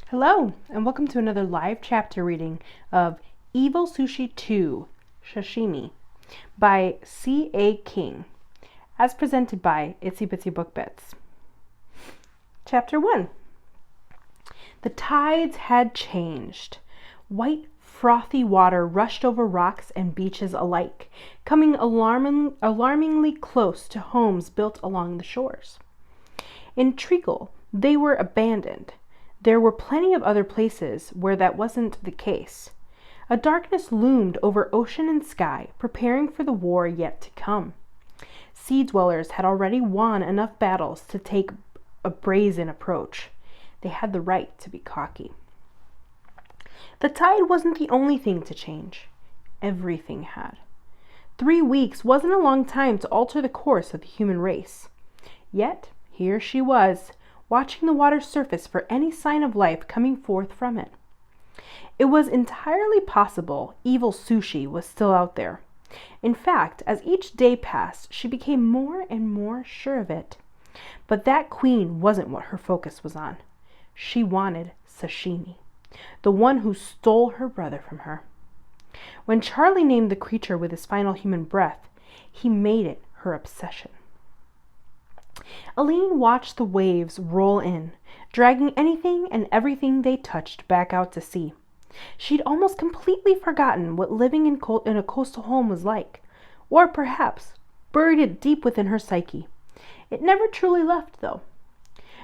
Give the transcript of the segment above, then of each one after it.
Hello, and welcome to another live chapter reading of Evil Sushi 2, Sashimi by C.A. King, as presented by Itsy Bitsy Book Bits. Chapter 1. The tides had changed. White, frothy water rushed over rocks and beaches alike, coming alarmingly close to homes built along the shores. In Treacle, they were abandoned. There were plenty of other places where that wasn't the case. A darkness loomed over ocean and sky, preparing for the war yet to come. Sea dwellers had already won enough battles to take a brazen approach. They had the right to be cocky. The tide wasn't the only thing to change. Everything had. 3 weeks wasn't a long time to alter the course of the human race. Yet, here she was, watching the water surface for any sign of life coming forth from it. It was entirely possible evil Sushi was still out there. In fact, as each day passed, she became more and more sure of it. But that queen wasn't what her focus was on. She wanted Sashimi, the one who stole her brother from her. When Charlie named the creature with his final human breath, he made it her obsession. Aline watched the waves roll in, dragging anything and everything they touched back out to sea. She'd almost completely forgotten what living in a coastal home was like, or perhaps buried it deep within her psyche. It never truly left, though.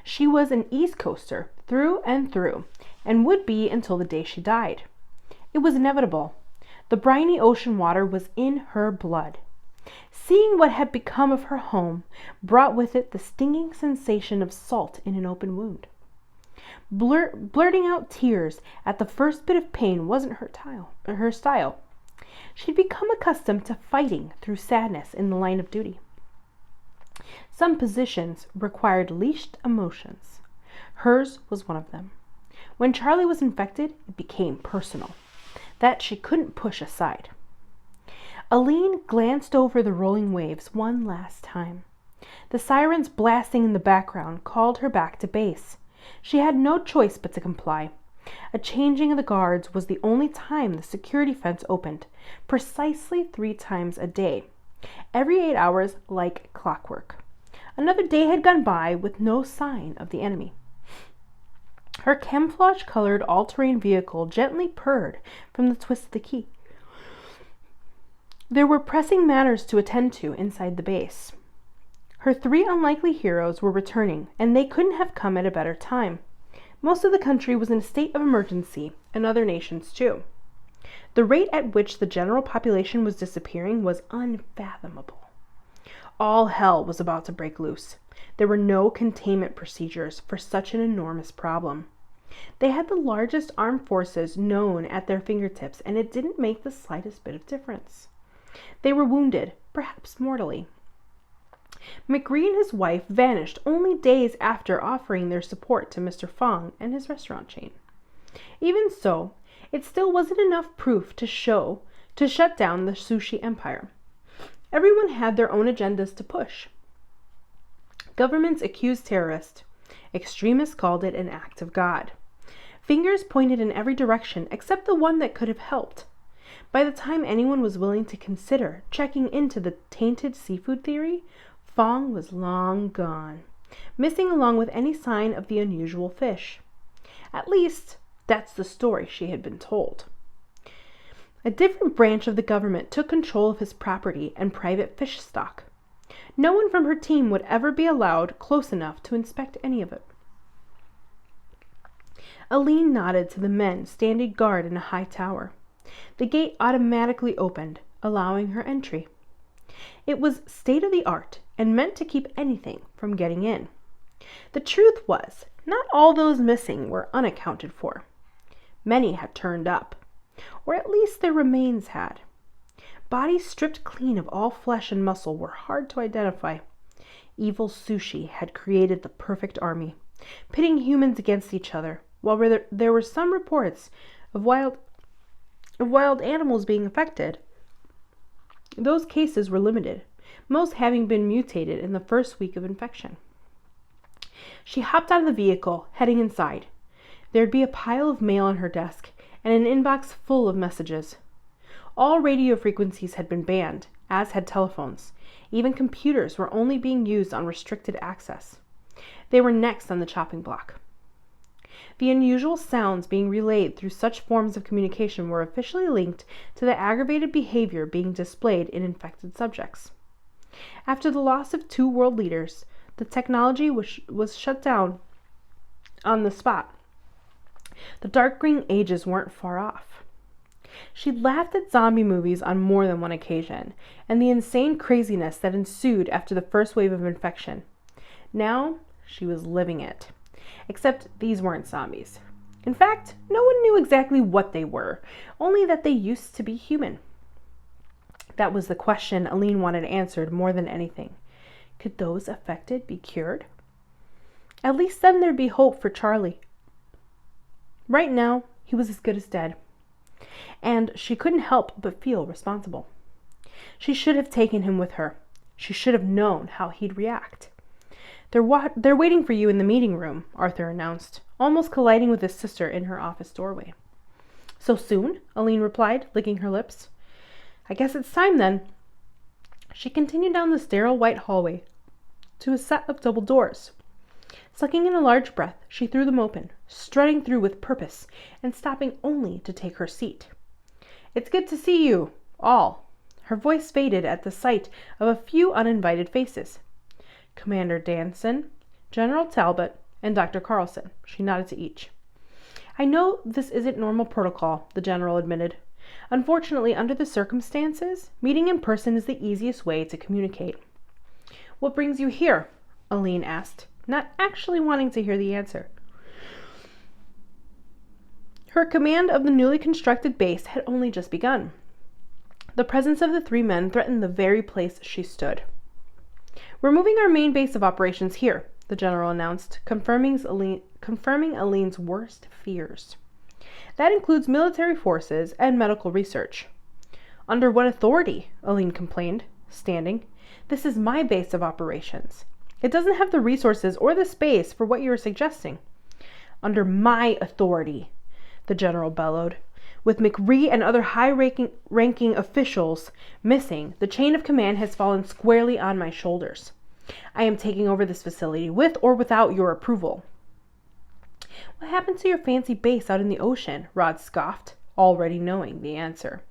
She was an East Coaster through and through, and would be until the day she died. It was inevitable. The briny ocean water was in her blood. Seeing what had become of her home brought with it the stinging sensation of salt in an open wound. Blurting out tears at the first bit of pain wasn't her style. She'd become accustomed to fighting through sadness in the line of duty. Some positions required leashed emotions. Hers was one of them. When Charlie was infected, it became personal. That she couldn't push aside. Aline glanced over the rolling waves one last time. The sirens blasting in the background called her back to base. She had no choice but to comply. A changing of the guards was the only time the security fence opened, precisely 3 times a day, every 8 hours like clockwork. Another day had gone by with no sign of the enemy. Her camouflage-colored all-terrain vehicle gently purred from the twist of the key. There were pressing matters to attend to inside the base. Her 3 unlikely heroes were returning, and they couldn't have come at a better time. Most of the country was in a state of emergency, and other nations too. The rate at which the general population was disappearing was unfathomable. All hell was about to break loose. There were no containment procedures for such an enormous problem. They had the largest armed forces known at their fingertips, and it didn't make the slightest bit of difference. They were wounded, perhaps mortally. McGree and his wife vanished only days after offering their support to Mr. Fong and his restaurant chain. Even so, it still wasn't enough proof to shut down the sushi empire. Everyone had their own agendas to push. Governments accused terrorists. Extremists called it an act of God. Fingers pointed in every direction except the one that could have helped. By the time anyone was willing to consider checking into the tainted seafood theory, Fong was long gone, missing along with any sign of the unusual fish. At least, that's the story she had been told. A different branch of the government took control of his property and private fish stock. No one from her team would ever be allowed close enough to inspect any of it. Aline nodded to the men standing guard in a high tower. The gate automatically opened, allowing her entry. It was state-of-the-art and meant to keep anything from getting in. The truth was, not all those missing were unaccounted for. Many had turned up, or at least their remains had. Bodies stripped clean of all flesh and muscle were hard to identify. Evil Sushi had created the perfect army, pitting humans against each other, while there were some reports of wild animals being affected. Those cases were limited, most having been mutated in the first week of infection. She hopped out of the vehicle, heading inside. There'd be a pile of mail on her desk and an inbox full of messages. All radio frequencies had been banned, as had telephones. Even computers were only being used on restricted access. They were next on the chopping block. The unusual sounds being relayed through such forms of communication were officially linked to the aggravated behavior being displayed in infected subjects. After the loss of 2 world leaders, the technology was shut down on the spot. The dark green ages weren't far off. She'd laughed at zombie movies on more than one occasion, and the insane craziness that ensued after the first wave of infection. Now, she was living it. Except these weren't zombies. In fact, no one knew exactly what they were, only that they used to be human. That was the question Aline wanted answered more than anything. Could those affected be cured? At least then there'd be hope for Charlie. Right now, he was as good as dead. And she couldn't help but feel responsible. She should have taken him with her. She should have known how he'd react. They're waiting for you in the meeting room, Arthur announced, almost colliding with his sister in her office doorway. So soon? Aline replied, licking her lips. I guess it's time then. She continued down the sterile white hallway to a set of double doors. Sucking in a large breath, she threw them open, strutting through with purpose and stopping only to take her seat. It's good to see you, all. Her voice faded at the sight of a few uninvited faces. Commander Danson, General Talbot, and Dr. Carlson. She nodded to each. I know this isn't normal protocol, the general admitted. Unfortunately, under the circumstances, meeting in person is the easiest way to communicate. What brings you here? Aline asked, not actually wanting to hear the answer. Her command of the newly constructed base had only just begun. The presence of the 3 men threatened the very place she stood. We're moving our main base of operations here, the general announced, confirming Aline's worst fears. That includes military forces and medical research. Under what authority? Aline complained, standing. This is my base of operations. It doesn't have the resources or the space for what you are suggesting. Under my authority, the general bellowed. With McRee and other high-ranking officials missing, the chain of command has fallen squarely on my shoulders. I am taking over this facility with or without your approval. What happened to your fancy base out in the ocean? Rod scoffed, already knowing the answer.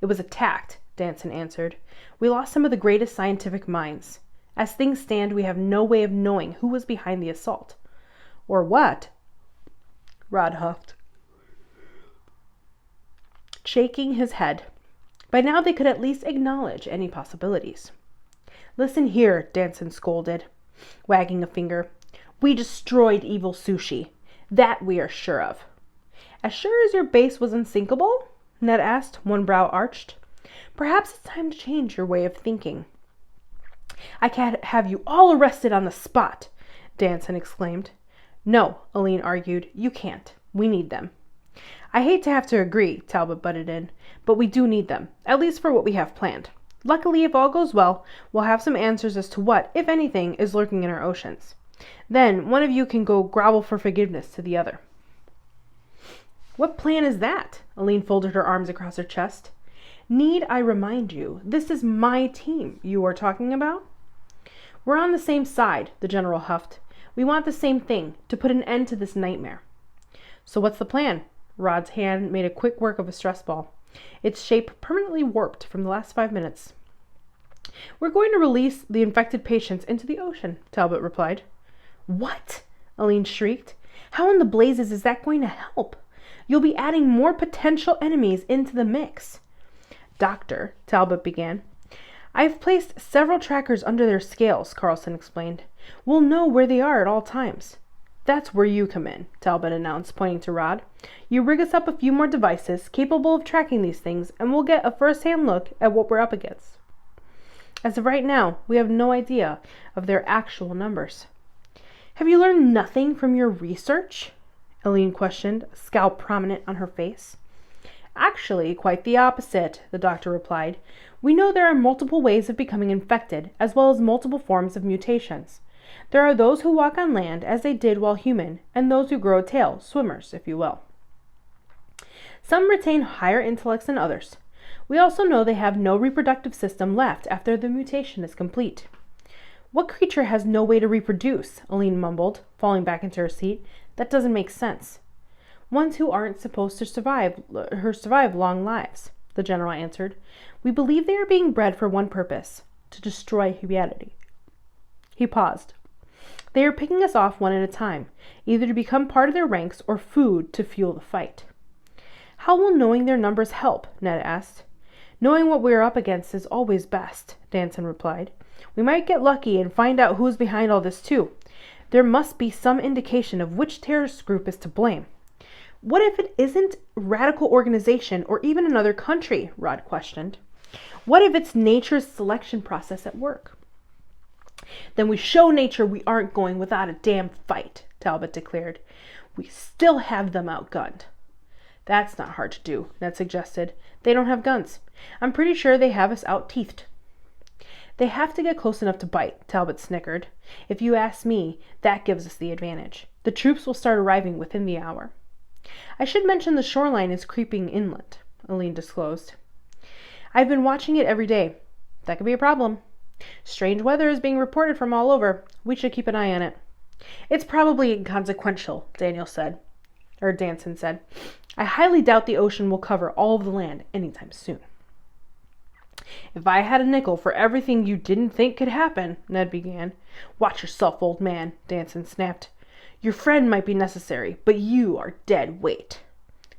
It was attacked, Danson answered. We lost some of the greatest scientific minds. As things stand, we have no way of knowing who was behind the assault. Or what? Rod huffed, shaking his head. By now they could at least acknowledge any possibilities. Listen here, Danson scolded, wagging a finger. We destroyed evil Sushi. That we are sure of. As sure as your base was unsinkable? Ned asked, one brow arched. Perhaps it's time to change your way of thinking. I can't have you all arrested on the spot, Danson exclaimed. No, Aline argued. You can't. We need them. I hate to have to agree, Talbot butted in, but we do need them, at least for what we have planned. Luckily, if all goes well, we'll have some answers as to what, if anything, is lurking in our oceans. Then one of you can go grovel for forgiveness to the other. What plan is that? Aline folded her arms across her chest. Need I remind you, this is my team you are talking about? We're on the same side, the general huffed. We want the same thing, to put an end to this nightmare. So what's the plan? Rod's hand made a quick work of a stress ball, its shape permanently warped from the last 5 minutes. We're going to release the infected patients into the ocean, Talbot replied. What? Aline shrieked. How in the blazes is that going to help? You'll be adding more potential enemies into the mix. Doctor, Talbot began. I've placed several trackers under their scales, Carlson explained. We'll know where they are at all times. That's where you come in, Talbot announced, pointing to Rod. You rig us up a few more devices capable of tracking these things, and we'll get a first-hand look at what we're up against. As of right now, we have no idea of their actual numbers. Have you learned nothing from your research? Aline questioned, a scowl prominent on her face. Actually, quite the opposite, the doctor replied. We know there are multiple ways of becoming infected, as well as multiple forms of mutations. There are those who walk on land as they did while human, and those who grow a tail, swimmers, if you will. Some retain higher intellects than others. We also know they have no reproductive system left after the mutation is complete. What creature has no way to reproduce? Aline mumbled, falling back into her seat. That doesn't make sense. Ones who aren't supposed to survive long lives, the general answered. We believe they are being bred for one purpose, to destroy humanity. He paused. They are picking us off one at a time, either to become part of their ranks or food to fuel the fight. How will knowing their numbers help? Ned asked. Knowing what we are up against is always best, Danson replied. We might get lucky and find out who's behind all this too. There must be some indication of which terrorist group is to blame. What if it isn't a radical organization or even another country? Rod questioned. What if it's nature's selection process at work? Then we show nature we aren't going without a damn fight, Talbot declared. We still have them outgunned. That's not hard to do, Ned suggested. They don't have guns. I'm pretty sure they have us out-teethed. They have to get close enough to bite, Talbot snickered. If you ask me, that gives us the advantage. The troops will start arriving within the hour. I should mention the shoreline is creeping inland, Aline disclosed. I've been watching it every day. That could be a problem. Strange weather is being reported from all over. We should keep an eye on it. It's probably inconsequential, Danson said. I highly doubt the ocean will cover all of the land anytime soon. If I had a nickel for everything you didn't think could happen, Ned began. Watch yourself, old man, Danson snapped. Your friend might be necessary, but you are dead weight.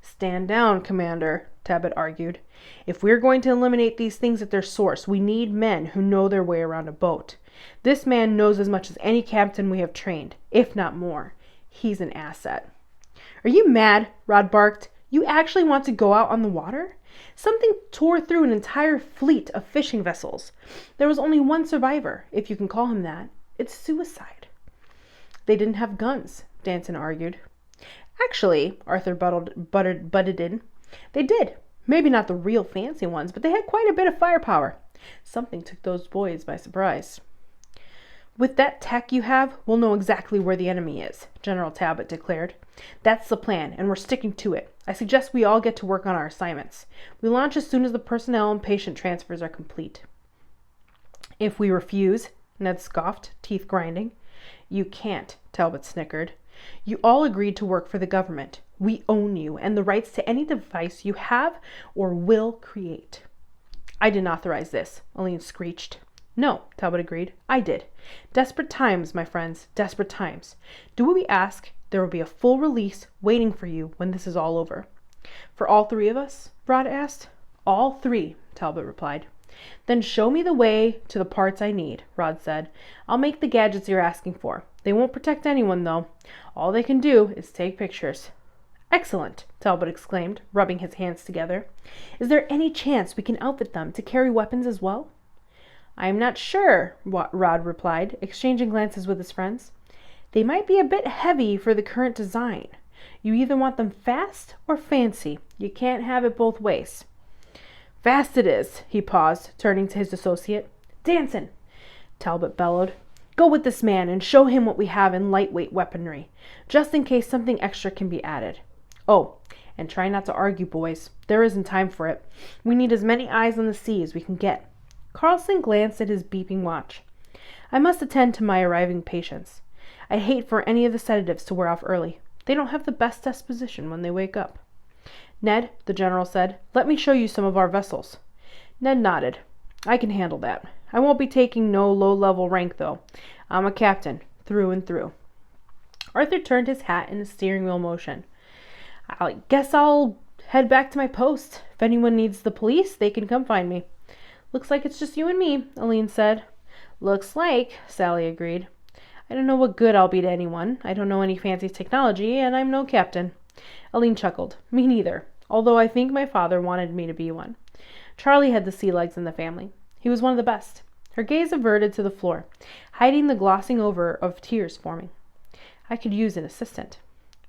Stand down, Commander, Talbot argued. If we're going to eliminate these things at their source, we need men who know their way around a boat. This man knows as much as any captain we have trained, if not more. He's an asset. Are you mad? Rod barked. You actually want to go out on the water? Something tore through an entire fleet of fishing vessels. There was only one survivor, if you can call him that. It's suicide. They didn't have guns, Danson argued. Actually, Arthur butted in, they did. Maybe not the real fancy ones, but they had quite a bit of firepower. Something took those boys by surprise. With that tech you have, we'll know exactly where the enemy is, General Talbot declared. That's the plan, and we're sticking to it. I suggest we all get to work on our assignments. We launch as soon as the personnel and patient transfers are complete. If we refuse, Ned scoffed, teeth grinding. You can't, Talbot snickered. You all agreed to work for the government. We own you and the rights to any device you have or will create. I didn't authorize this, Aline screeched. No, Talbot agreed. I did. Desperate times, my friends, desperate times. Do what we ask. There will be a full release waiting for you when this is all over. For all three of us? Rod asked. All three, Talbot replied. Then show me the way to the parts I need, Rod said. I'll make the gadgets you're asking for. They won't protect anyone, though. All they can do is take pictures. Excellent, Talbot exclaimed, rubbing his hands together. Is there any chance we can outfit them to carry weapons as well? I am not sure, Rod replied, exchanging glances with his friends. They might be a bit heavy for the current design. You either want them fast or fancy. You can't have it both ways. Fast it is, he paused, turning to his associate. Danson, Talbot bellowed. Go with this man and show him what we have in lightweight weaponry, just in case something extra can be added. Oh, and try not to argue, boys. There isn't time for it. We need as many eyes on the sea as we can get. Carlson glanced at his beeping watch. I must attend to my arriving patients. I'd hate for any of the sedatives to wear off early. They don't have the best disposition when they wake up. Ned, the general said, let me show you some of our vessels. Ned nodded. I can handle that. I won't be taking no low-level rank, though. I'm a captain, through and through. Arthur turned his hat in a steering wheel motion. I guess I'll head back to my post. If anyone needs the police, they can come find me. Looks like it's just you and me, Aline said. Looks like, Sally agreed. I don't know what good I'll be to anyone. I don't know any fancy technology, and I'm no captain. Aline chuckled. Me neither, although I think my father wanted me to be one. Charlie had the sea legs in the family. He was one of the best. Her gaze averted to the floor, hiding the glossing over of tears forming. I could use an assistant.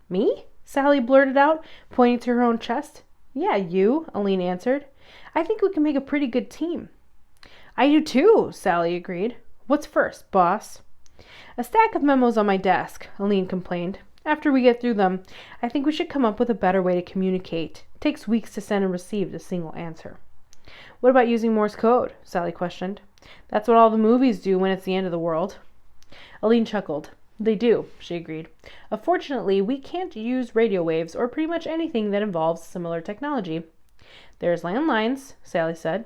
Me? Sally blurted out, pointing to her own chest. Yeah, you, Aline answered. I think we can make a pretty good team. I do too, Sally agreed. What's first, boss? A stack of memos on my desk, Aline complained. After we get through them, I think we should come up with a better way to communicate. It takes weeks to send and receive a single answer. What about using Morse code? Sally questioned. That's what all the movies do when it's the end of the world. Aline chuckled. They do, she agreed. Unfortunately, we can't use radio waves or pretty much anything that involves similar technology. There's landlines, Sally said.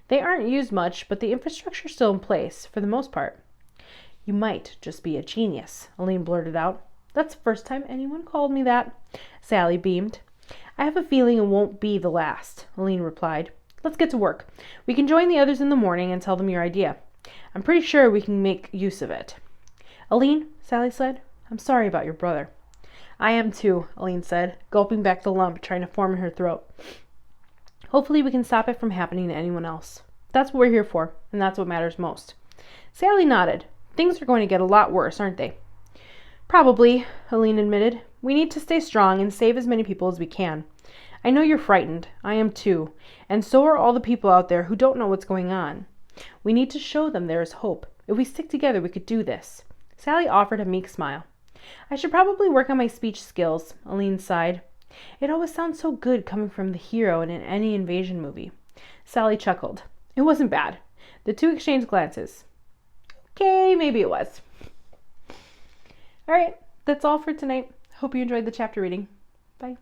They aren't used much, but the infrastructure's still in place, for the most part. You might just be a genius, Aline blurted out. That's the first time anyone called me that. Sally beamed. I have a feeling it won't be the last, Aline replied. Let's get to work. We can join the others in the morning and tell them your idea. I'm pretty sure we can make use of it. Aline, Sally said, I'm sorry about your brother. I am too, Aline said, gulping back the lump trying to form in her throat. Hopefully we can stop it from happening to anyone else. That's what we're here for, and that's what matters most. Sally nodded. Things are going to get a lot worse, aren't they? Probably, Aline admitted. We need to stay strong and save as many people as we can. I know you're frightened. I am too. And so are all the people out there who don't know what's going on. We need to show them there is hope. If we stick together, we could do this. Sally offered a meek smile. I should probably work on my speech skills, Aline sighed. It always sounds so good coming from the hero in any invasion movie. Sally chuckled. It wasn't bad. The two exchanged glances. Okay, maybe it was. All right, that's all for tonight. Hope you enjoyed the chapter reading. Bye.